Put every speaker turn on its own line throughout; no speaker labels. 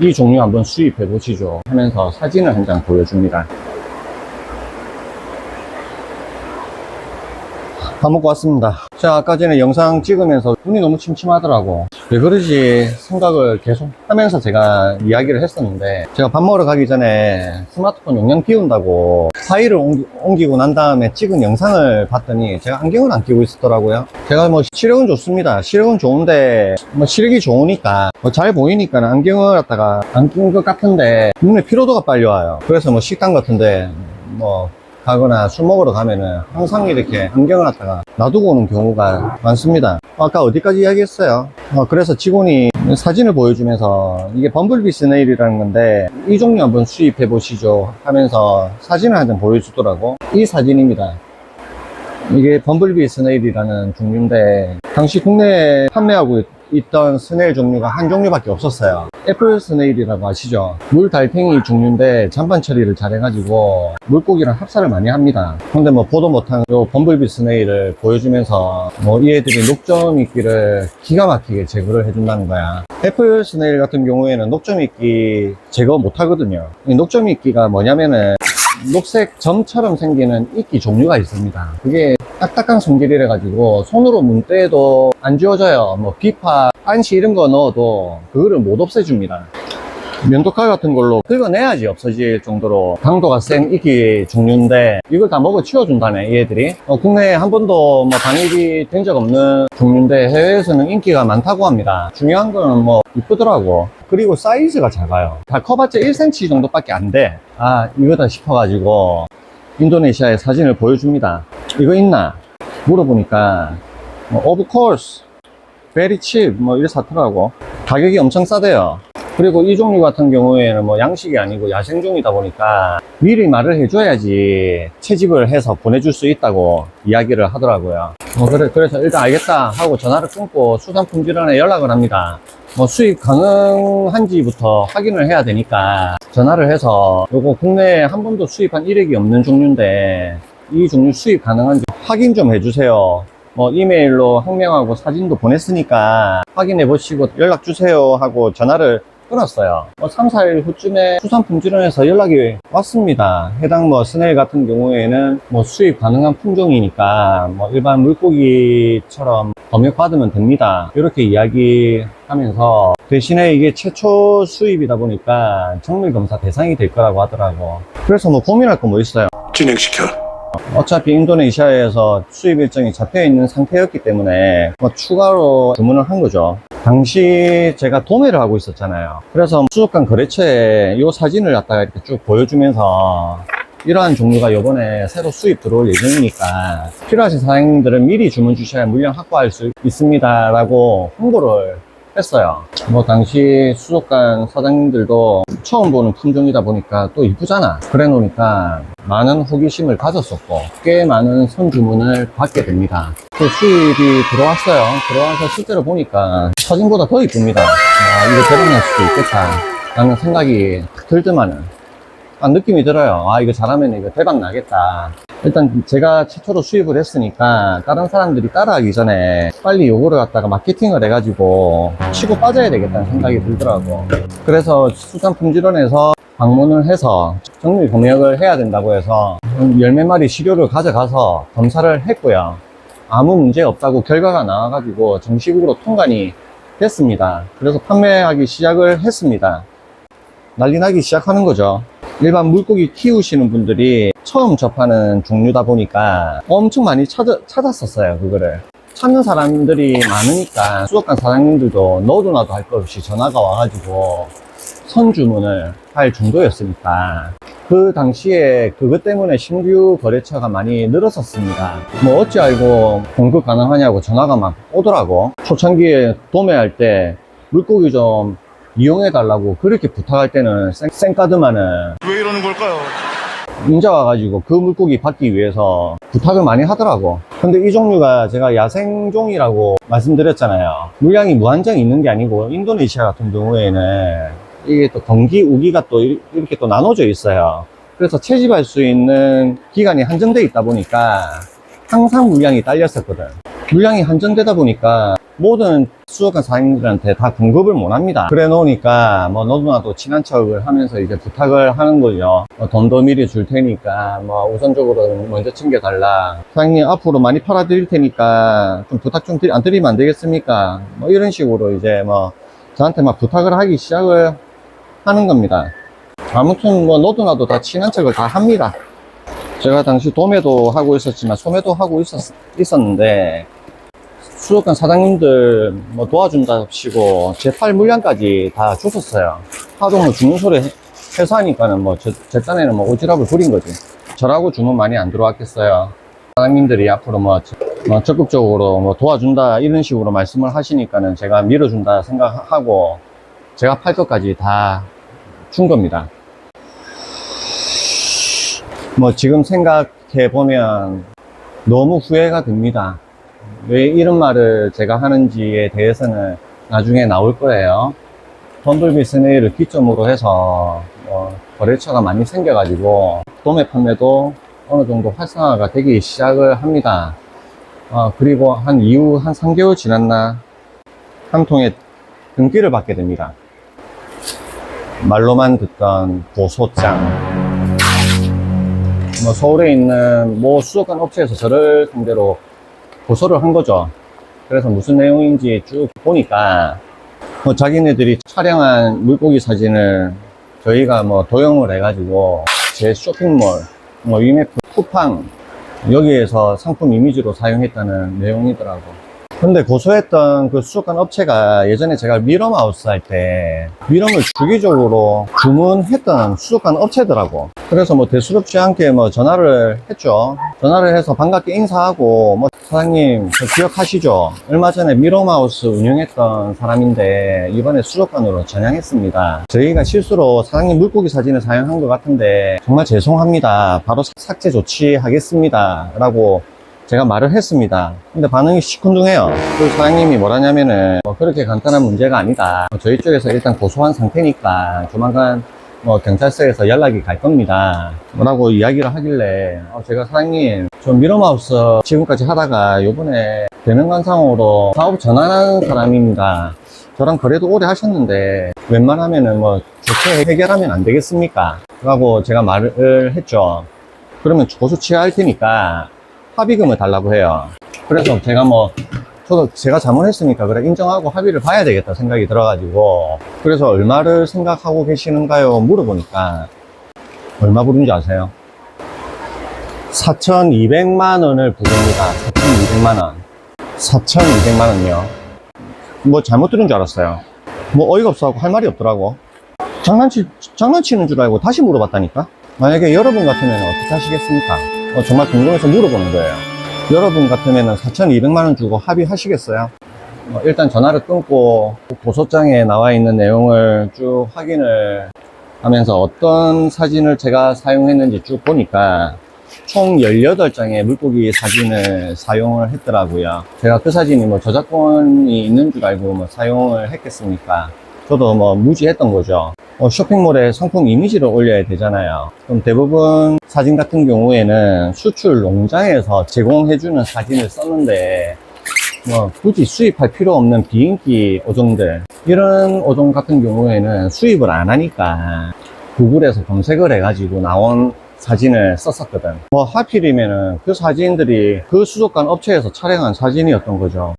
이 종류 한번 수입해 보시죠 하면서 사진을 한 장 보여줍니다. 밥 먹고 왔습니다. 제가 아까 전에 영상 찍으면서 눈이 너무 침침하더라고. 왜 그러지 생각을 계속 하면서 제가 이야기를 했었는데, 제가 밥 먹으러 가기 전에 스마트폰 용량 비운다고 파일을 옮기고 난 다음에 찍은 영상을 봤더니 제가 안경을 안 끼고 있었더라고요. 제가 뭐 시력은 좋습니다. 시력은 좋은데 뭐 시력이 좋으니까 뭐 잘 보이니까 안경을 갖다가 안 낀 것 같은데 눈에 피로도가 빨리 와요. 그래서 뭐 식당 같은데 뭐 가거나 술 먹으러 가면은 항상 이렇게 안경을 갖다가 놔두고 오는 경우가 많습니다. 아까 어디까지 이야기했어요? 그래서 직원이 사진을 보여주면서 이게 범블비 스네일이라는 건데 이 종류 한번 수입해 보시죠 하면서 사진을 한 장 보여주더라고. 이 사진입니다. 이게 범블비 스네일이라는 종류인데 당시 국내에 판매하고 있던 스네일 종류가 한 종류밖에 없었어요. 애플 스네일이라고 아시죠? 물 달팽이 종류인데 잔반 처리를 잘 해가지고 물고기랑 합사를 많이 합니다. 근데 뭐 보도 못한 요 범블비 스네일을 보여주면서 뭐 이 애들이 녹점 있기를 기가 막히게 제거를 해준다는 거야. 애플 스네일 같은 경우에는 녹점 있기 제거 못 하거든요. 이 녹점 있기가 뭐냐면은 녹색 점처럼 생기는 이끼 종류가 있습니다. 그게 딱딱한 성질이라 가지고 손으로 문 떼도 안 지워져요. 뭐 비파, 안시 이런 거 넣어도 그거를 못 없애줍니다. 면도칼 같은 걸로 긁어내야지 없어질 정도로 강도가 센 이끼 종류인데 이걸 다 먹어 치워준다네 얘들이. 국내에 한 번도 뭐 방입이 된 적 없는 종류인데 해외에서는 인기가 많다고 합니다. 중요한 거는 뭐 이쁘더라고. 그리고 사이즈가 작아요. 다 커봤자 1cm 정도밖에 안 돼. 이거다 싶어가지고 인도네시아의 사진을 보여줍니다. 이거 있나? 물어보니까 of course, very cheap 뭐 이래 사더라고. 가격이 엄청 싸대요. 그리고 이 종류 같은 경우에는 뭐 양식이 아니고 야생종이다 보니까 미리 말을 해줘야지 채집을 해서 보내줄 수 있다고 이야기를 하더라고요. 그래서 일단 알겠다 하고 전화를 끊고 수산품질원에 연락을 합니다. 뭐 수입 가능한지부터 확인을 해야 되니까 전화를 해서 요거 국내에 한 번도 수입한 이력이 없는 종류인데 이 종류 수입 가능한지 확인 좀 해주세요. 뭐 이메일로 항명하고 사진도 보냈으니까 확인해 보시고 연락 주세요 하고 전화를 끊었어요. 3, 4일 후쯤에 수산품질원에서 연락이 왔습니다. 해당 뭐 스네일 같은 경우에는 뭐 수입 가능한 품종이니까 뭐 일반 물고기처럼 검역 받으면 됩니다. 이렇게 이야기하면서 대신에 이게 최초 수입이다 보니까 정밀 검사 대상이 될 거라고 하더라고. 그래서 뭐 고민할 거 뭐 있어요?
진행시켜.
어차피 인도네시아에서 수입 일정이 잡혀 있는 상태였기 때문에 뭐 추가로 주문을 한 거죠. 당시 제가 도매를 하고 있었잖아요. 그래서 수족관 거래처에 이 사진을 갖다가 이렇게 쭉 보여주면서 이러한 종류가 이번에 새로 수입 들어올 예정이니까 필요하신 사장님들은 미리 주문 주셔야 물량 확보할 수 있습니다 라고 홍보를 했어요. 뭐 당시 수족관 사장님들도 처음 보는 품종이다 보니까 또 이쁘잖아. 그래 놓으니까 많은 호기심을 가졌었고 꽤 많은 선주문을 받게 됩니다. 또 수입이 들어왔어요. 들어와서 실제로 보니까 사진보다 더 이쁩니다. 이거 대박날 수도 있겠다 라는 생각이 들더만은 느낌이 들어요. 이거 잘하면 이거 대박 나겠다. 일단 제가 최초로 수입을 했으니까 다른 사람들이 따라하기 전에 빨리 요거를 갖다가 마케팅을 해가지고 치고 빠져야 되겠다는 생각이 들더라고. 그래서 수산품질원에서 방문을 해서 정밀 검역을 해야 된다고 해서 10몇 마리 시료를 가져가서 검사를 했고요. 아무 문제 없다고 결과가 나와가지고 정식으로 통관이 됐습니다. 그래서 판매하기 시작을 했습니다. 난리 나기 시작하는 거죠. 일반 물고기 키우시는 분들이 처음 접하는 종류다 보니까 엄청 많이 찾았었어요. 그거를 찾는 사람들이 많으니까 수족관 사장님들도 너도 나도 할 것 없이 전화가 와가지고 선주문을 할 정도였으니까 그 당시에 그것 때문에 신규 거래처가 많이 늘었었습니다. 뭐 어찌 알고 공급 가능하냐고 전화가 막 오더라고. 초창기에 도매할 때 물고기 좀 이용해달라고 그렇게 부탁할 때는 쌩까드만은
왜 이러는 걸까요?
인자 와가지고 그 물고기 받기 위해서 부탁을 많이 하더라고. 근데 이 종류가 제가 야생종이라고 말씀드렸잖아요. 물량이 무한정 있는 게 아니고 인도네시아 같은 경우에는 이게 또 건기, 우기가 또 이렇게 또 나눠져 있어요. 그래서 채집할 수 있는 기간이 한정돼 있다 보니까 항상 물량이 딸렸었거든. 물량이 한정되다 보니까 모든 수족관 사장님들한테 다 공급을 못 합니다. 그래 놓으니까 뭐 너도나도 친한 척을 하면서 이제 부탁을 하는 거죠. 돈도 미리 줄 테니까 뭐 우선적으로 먼저 챙겨달라. 사장님 앞으로 많이 팔아 드릴 테니까 좀 부탁 좀 안 드리면 안 되겠습니까? 뭐 이런 식으로 이제 뭐 저한테 막 부탁을 하기 시작을 하는 겁니다. 아무튼 뭐 너도나도 다 친한 척을 다 합니다. 제가 당시 도매도 하고 있었지만 소매도 하고 있었는데 수족관 사장님들 뭐 도와준답시고 제 팔 물량까지 다 줬었어요. 하도 뭐 주문 소리 해서 하니까는 뭐 제 딴에는 뭐 오지랖을 부린 거지. 저라고 주문 많이 안 들어왔겠어요. 사장님들이 앞으로 뭐 적극적으로 뭐 도와준다 이런 식으로 말씀을 하시니까는 제가 밀어준다 생각하고 제가 팔 것까지 다 준 겁니다. 뭐 지금 생각해 보면 너무 후회가 됩니다. 왜 이런 말을 제가 하는지에 대해서는 나중에 나올 거예요. 덤블비 스네일을 기점으로 해서 거래처가 많이 생겨가지고 도매 판매도 어느 정도 활성화가 되기 시작을 합니다. 그리고 이후 한 3개월 지났나 한 통에 등기를 받게 됩니다. 말로만 듣던 고소장. 뭐 서울에 있는 모 수족관 업체에서 저를 상대로 고소를 한 거죠. 그래서 무슨 내용인지 쭉 보니까 뭐 자기네들이 촬영한 물고기 사진을 저희가 뭐 도용을 해가지고 제 쇼핑몰, 뭐 위메프, 쿠팡 여기에서 상품 이미지로 사용했다는 내용이더라고. 근데 고소했던 그 수족관 업체가 예전에 제가 미러마우스 할 때 미러를 주기적으로 주문했던 수족관 업체더라고. 그래서 뭐 대수롭지 않게 뭐 전화를 했죠. 전화를 해서 반갑게 인사하고 뭐 사장님 저 기억하시죠? 얼마 전에 미러마우스 운영했던 사람인데 이번에 수족관으로 전향했습니다. 저희가 실수로 사장님 물고기 사진을 사용한 것 같은데 정말 죄송합니다. 바로 삭제 조치하겠습니다 라고 제가 말을 했습니다. 근데 반응이 시큰둥해요. 그 사장님이 뭐라냐면은 뭐 그렇게 간단한 문제가 아니다. 저희 쪽에서 일단 고소한 상태니까 조만간 뭐 경찰서에서 연락이 갈 겁니다. 뭐라고 이야기를 하길래 제가 사장님 저 미러마우스 지금까지 하다가 요번에 대면관상으로 사업 전환한 사람입니다. 저랑 거래도 오래 하셨는데 웬만하면은 뭐 좋게 해결하면 안 되겠습니까? 라고 제가 말을 했죠. 그러면 고소 취하할 테니까 합의금을 달라고 해요. 그래서 제가 저도 제가 잘못했으니까 그래 인정하고 합의를 봐야 되겠다 생각이 들어가지고 그래서 얼마를 생각하고 계시는가요? 물어보니까 얼마 부른지 아세요? 4,200만 원을 부릅니다. 4,200만 원. 4,200만 원이요. 뭐 잘못 들은 줄 알았어요. 뭐 어이가 없어갖고 할 말이 없더라고. 장난치는 줄 알고 다시 물어봤다니까? 만약에 여러분 같으면 어떻게 하시겠습니까? 정말 궁금해서 물어보는 거예요. 여러분 같으면 4,200만 원 주고 합의하시겠어요? 일단 전화를 끊고 고소장에 나와 있는 내용을 쭉 확인을 하면서 어떤 사진을 제가 사용했는지 쭉 보니까 총 18장의 물고기 사진을 사용을 했더라고요. 제가 그 사진이 뭐 저작권이 있는 줄 알고 뭐 사용을 했겠습니까? 저도 뭐 무지했던 거죠. 쇼핑몰에 상품 이미지를 올려야 되잖아요. 그럼 대부분 사진 같은 경우에는 수출 농장에서 제공해주는 사진을 썼는데 뭐 굳이 수입할 필요 없는 비인기 어종들 이런 어종 같은 경우에는 수입을 안 하니까 구글에서 검색을 해가지고 나온 사진을 썼었거든. 뭐 하필이면은 그 사진들이 그 수족관 업체에서 촬영한 사진이었던 거죠.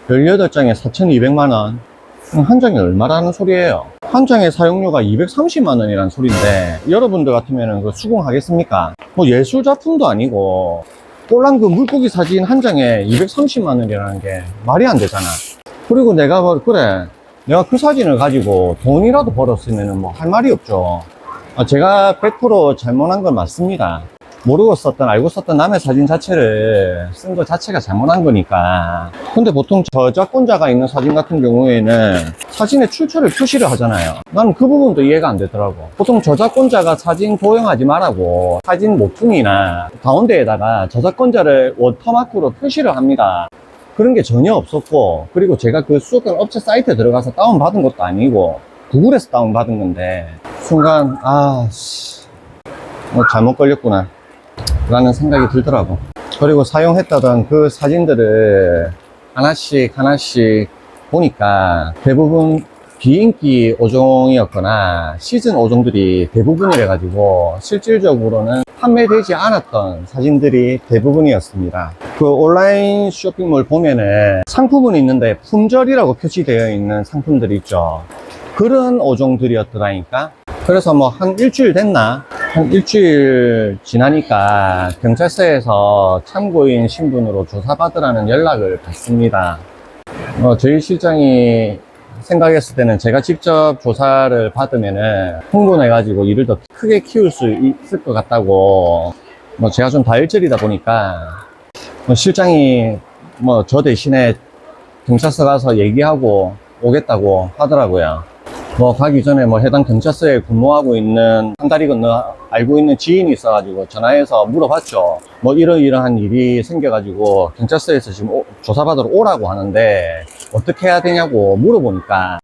18장에 4,200만 원. 한 장이 얼마라는 소리예요? 한 장의 사용료가 230만 원이라는 소리인데 여러분들 같으면 수긍하겠습니까? 뭐 예술 작품도 아니고 꼴랑 그 물고기 사진 한 장에 230만 원이라는 게 말이 안 되잖아. 그리고 내가 그래 내가 그 사진을 가지고 돈이라도 벌었으면 뭐 할 말이 없죠. 제가 100% 잘못한 건 맞습니다. 모르고 썼던 알고 썼던 남의 사진 자체를 쓴 것 자체가 잘못한 거니까. 근데 보통 저작권자가 있는 사진 같은 경우에는 사진의 출처를 표시를 하잖아요. 나는 그 부분도 이해가 안 되더라고. 보통 저작권자가 사진 도용하지 말라고 사진 모퉁이나 가운데에다가 저작권자를 워터마크로 표시를 합니다. 그런 게 전혀 없었고, 그리고 제가 그 수족관 업체 사이트에 들어가서 다운받은 것도 아니고 구글에서 다운받은 건데 순간 잘못 걸렸구나 라는 생각이 들더라고. 그리고 사용했다던 그 사진들을 하나씩 하나씩 보니까 대부분 비인기 어종이었거나 시즌 어종들이 대부분이래 가지고 실질적으로는 판매되지 않았던 사진들이 대부분이었습니다. 그 온라인 쇼핑몰 보면은 상품은 있는데 품절이라고 표시되어 있는 상품들이 있죠. 그런 어종들이었더라니까. 그래서 뭐 한 일주일 됐나? 한 일주일 지나니까 경찰서에서 참고인 신분으로 조사받으라는 연락을 받습니다. 저희 실장이 생각했을 때는 제가 직접 조사를 받으면은 흥분해가지고 일을 더 크게 키울 수 있을 것 같다고, 제가 좀 다혈질이다 보니까 실장이 저 대신에 경찰서 가서 얘기하고 오겠다고 하더라고요. 가기 전에 해당 경찰서에 근무하고 있는 한 다리 건너 알고 있는 지인이 있어가지고 전화해서 물어봤죠. 이러이러한 일이 생겨가지고 경찰서에서 지금 조사받으러 오라고 하는데 어떻게 해야 되냐고 물어보니까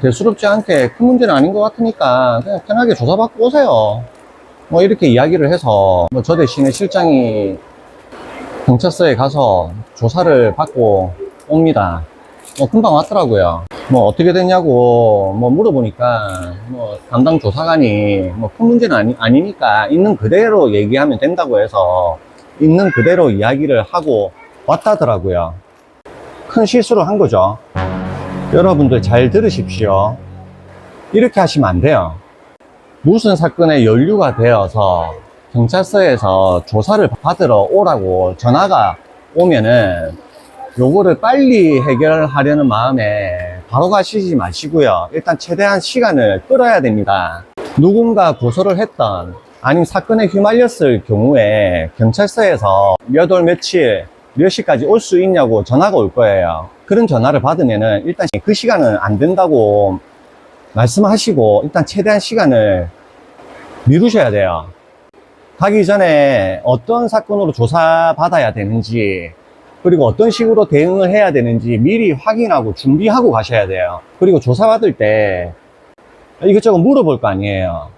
대수롭지 않게 큰 문제는 아닌 것 같으니까 그냥 편하게 조사받고 오세요. 이렇게 이야기를 해서 저 대신에 실장이 경찰서에 가서 조사를 받고 옵니다. 금방 왔더라고요. 어떻게 됐냐고 물어보니까 담당 조사관이 큰 문제는 아니니까 있는 그대로 얘기하면 된다고 해서 있는 그대로 이야기를 하고 왔다더라고요. 큰 실수를 한 거죠. 여러분들 잘 들으십시오. 이렇게 하시면 안 돼요. 무슨 사건에 연루가 되어서 경찰서에서 조사를 받으러 오라고 전화가 오면은 요거를 빨리 해결하려는 마음에 바로 가시지 마시고요. 일단 최대한 시간을 끌어야 됩니다. 누군가 고소를 했던 아니면 사건에 휘말렸을 경우에 경찰서에서 몇 월 며칠 몇 시까지 올 수 있냐고 전화가 올 거예요. 그런 전화를 받으면은 일단 그 시간은 안 된다고 말씀하시고 일단 최대한 시간을 미루셔야 돼요. 가기 전에 어떤 사건으로 조사받아야 되는지, 그리고 어떤 식으로 대응을 해야 되는지 미리 확인하고 준비하고 가셔야 돼요. 그리고 조사받을 때 이것저것 물어볼 거 아니에요.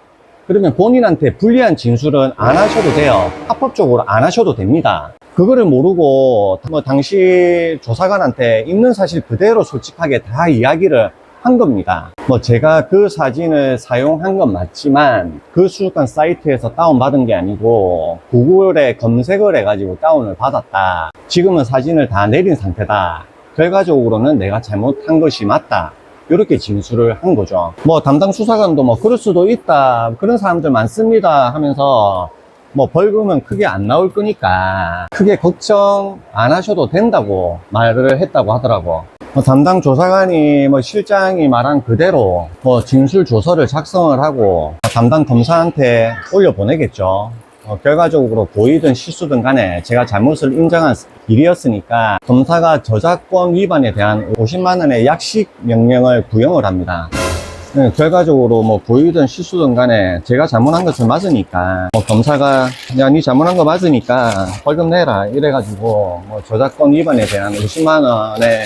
그러면 본인한테 불리한 진술은 안 하셔도 돼요. 합법적으로 안 하셔도 됩니다. 그거를 모르고 당시 조사관한테 있는 사실 그대로 솔직하게 다 이야기를 한 겁니다. 제가 그 사진을 사용한 건 맞지만 그 수족관 사이트에서 다운받은 게 아니고 구글에 검색을 해가지고 다운을 받았다. 지금은 사진을 다 내린 상태다. 결과적으로는 내가 잘못한 것이 맞다. 이렇게 진술을 한 거죠. 담당 수사관도 그럴 수도 있다. 그런 사람들 많습니다 하면서 벌금은 크게 안 나올 거니까 크게 걱정 안 하셔도 된다고 말을 했다고 하더라고. 담당 조사관이 실장이 말한 그대로 진술 조서를 작성을 하고 담당 검사한테 올려보내겠죠. 결과적으로 고의든 실수든 간에 제가 잘못을 인정한 일이었으니까 검사가 저작권 위반에 대한 50만 원의 약식 명령을 구형을 합니다. 결과적으로 고의든 실수든 간에 제가 잘못한 것은 맞으니까 검사가 야, 니 잘못한 거 맞으니까 벌금 내라 이래가지고 저작권 위반에 대한 50만 원의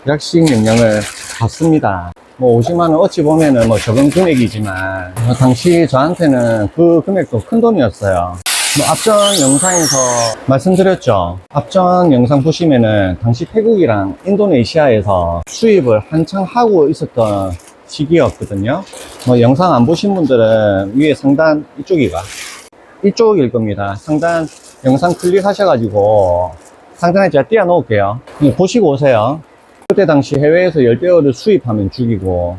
약식 명령을 받습니다. 50만 원 어찌 보면은 적은 금액이지만 당시 저한테는 그 금액도 큰 돈이었어요. 앞전 영상에서 말씀드렸죠. 앞전 영상 보시면은 당시 태국이랑 인도네시아에서 수입을 한창 하고 있었던 시기였거든요. 영상 안 보신 분들은 위에 상단 이쪽일 겁니다. 상단 영상 클릭하셔가지고 상단에 제가 띄워 놓을게요. 보시고 오세요. 그때 당시 해외에서 열대어를 수입하면 죽이고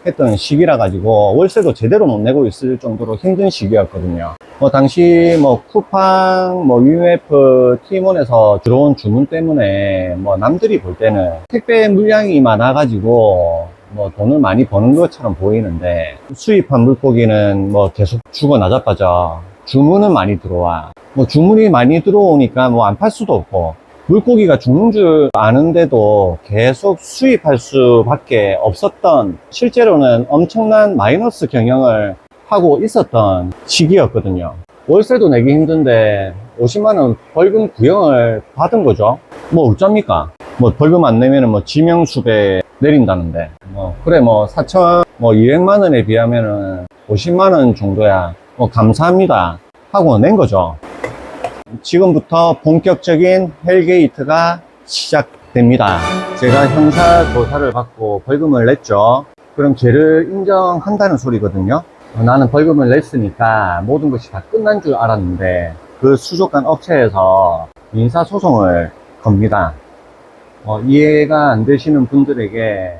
했던 시기라 가지고 월세도 제대로 못 내고 있을 정도로 힘든 시기였거든요. 당시 쿠팡, UMF, 티몬에서 들어온 주문 때문에 남들이 볼 때는 택배 물량이 많아 가지고 돈을 많이 버는 것처럼 보이는데 수입한 물고기는 계속 죽어 나자빠져. 주문은 많이 들어와. 주문이 많이 들어오니까 안 팔 수도 없고 물고기가 죽는 줄 아는데도 계속 수입할 수밖에 없었던, 실제로는 엄청난 마이너스 경영을 하고 있었던 시기였거든요. 월세도 내기 힘든데 50만원 벌금 구형을 받은 거죠. 어쩝니까? 벌금 안 내면은 지명수배 내린다는데 그래 4,200만원에 비하면은 50만원 정도야 감사합니다 하고 낸 거죠. 지금부터 본격적인 헬게이트가 시작됩니다. 제가 형사 조사를 받고 벌금을 냈죠. 그럼 죄를 인정한다는 소리거든요. 나는 벌금을 냈으니까 모든 것이 다 끝난 줄 알았는데 그 수족관 업체에서 민사소송을 겁니다. 이해가 안 되시는 분들에게